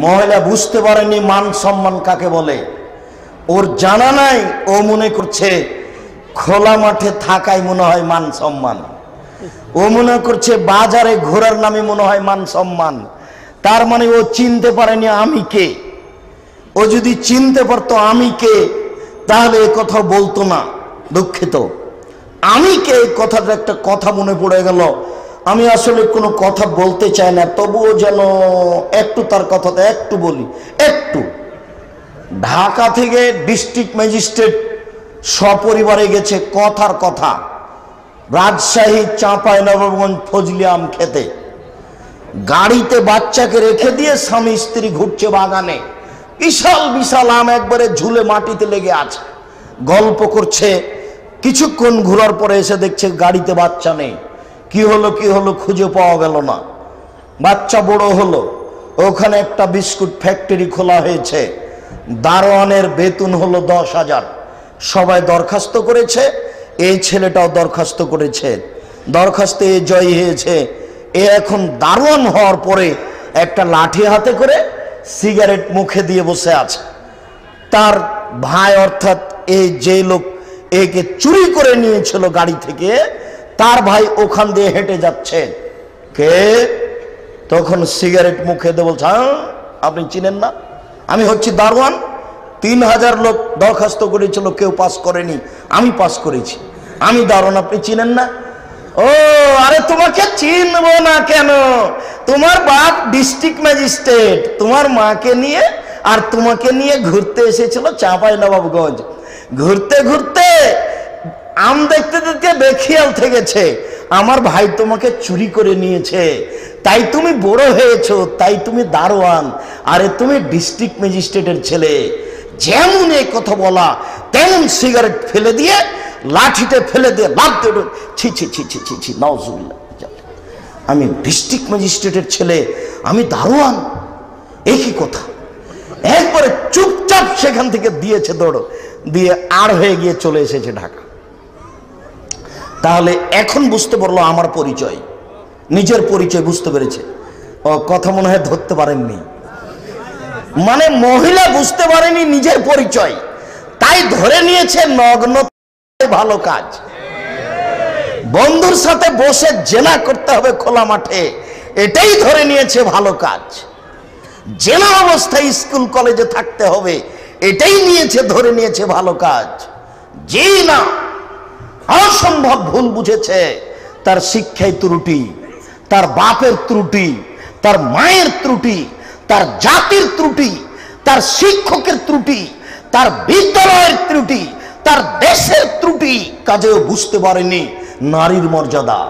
মহিলা বুঝতে পারেনি মান সম্মান কাকে বলে। ওর জানা নাই, ও মনে করছে খোলা মাঠে থাকাই মনে হয় মান সম্মান। ও মনে করছে বাজারে ঘোরার নামে মনে হয় মান সম্মান। তার মানে ও চিনতে পারেনি আমি কে। ও যদি চিনতে পারতো আমি কে, তাহলে এ কথা বলতো না। দুঃখিত, আমি কে কথাটা একটা কথা মনে পড়ে গেল। আমি আসলে কোনো কথা বলতে চাই না, তবুও যেন একটু তার কথাটা একটু বলি। একটু ঢাকা থেকে ডিস্ট্রিক্ট ম্যাজিস্ট্রেট সপরিবারে গেছে, কথার কথা, রাজশাহী চাঁপাইনবাবগঞ্জ ফজলি আম খেতে। গাড়িতে বাচ্চাকে রেখে দিয়ে স্বামী স্ত্রী ঘুরছে বাগানে, বিশাল বিশাল আম একবারে ঝুলে মাটিতে লেগে আছে, গল্প করছে। কিছুক্ষণ ঘোরার পরে এসে দেখছে গাড়িতে বাচ্চা নেই। কি হলো কি হলো খুঁজে পাওয়া গেল না। বাচ্চা বড় হলো, ওখানে একটা বিস্কুট ফ্যাক্টরি খোলা হয়েছে, দারোয়ানের বেতন হলো 10,000। সবাই দরখাস্ত করেছে, এই ছেলেটাও দরখাস্ত করেছে, দরখাস্তে জয়ী হয়েছে। এ এখন দারোয়ান হওয়ার পরে একটা লাঠি হাতে করে সিগারেট মুখে দিয়ে বসে আছে। তার ভাই অর্থাৎ এই যে লোক একে চুরি করে নিয়েছিল গাড়ি থেকে, তার ভাই ওখান দিয়ে হেঁটে যাচ্ছে। কে? তখন সিগারেট মুখে দিয়ে বলছে, আপনি চিনেন না? আমি হচ্ছি দারোয়ান, 3,000 লোক দরখাস্ত করেছিল, কেউ পাস করেনি, আমি পাস করেছি, আমি দারোয়ান, আপনি চিনেন না? ও আরে তোমাকে চিনবো না কেন? তোমার বাপ ডিস্ট্রিক্ট ম্যাজিস্ট্রেট, তোমার মাকে নিয়ে আর তোমাকে নিয়ে ঘুরতে এসেছিল চাঁপাইনবাবগঞ্জ। ঘুরতে ঘুরতে আম দেখতে দেখতে বেখিয়াল থেকেছে, আমার ভাই তোমাকে চুরি করে নিয়েছে, তাই তুমি বড় হয়েছো, তাই তুমি দারোয়ান, আরে তুমি ডিস্ট্রিক্ট ম্যাজিস্ট্রেটের ছেলে। যেমন এই কথা বলা তেমন সিগারেট ফেলে দিয়ে লাঠিতে ফেলে দিয়ে লাফ দিয়ে, ছি ছি ছি ছি ছি ছি, নাউজুবিল্লাহ, আমি ডিস্ট্রিক্ট ম্যাজিস্ট্রেটের ছেলে, আমি দারোয়ান, একই কথা। একবারে চুপচাপ সেখান থেকে দিয়েছে দৌড় দিয়ে, আর হয়ে গিয়ে চলে এসেছে ঢাকা। তাহলে এখন বুঝতে পারলো আমার পরিচয়, নিজের পরিচয় বুঝতে পেরেছে। ও কথা মনে হয় ধরতে পারেননি, মানে মহিলা বুঝতে পারেনি নিজের পরিচয়, তাই ধরে নিয়েছে নগ্ন ভালো কাজ। বন্ধুর সাথে বসে জেনা করতে হবে খোলা মাঠে, এটাই ধরে নিয়েছে ভালো কাজ। জেনা অবস্থায় স্কুল কলেজে থাকতে হবে, এটাই ধরে নিয়েছে ভালো কাজ। জি না, অসম্ভব ভুল বুঝেছে। তার শিক্ষায় ত্রুটি, তার বাপের ত্রুটি, তার মায়ের ত্রুটি, তার জাতির ত্রুটি, তার শিক্ষকের ত্রুটি, তার বিদ্যালয়ের ত্রুটি, তার দেশের ত্রুটি, কাজেও বুঝতে পারেনি নারীর মর্যাদা।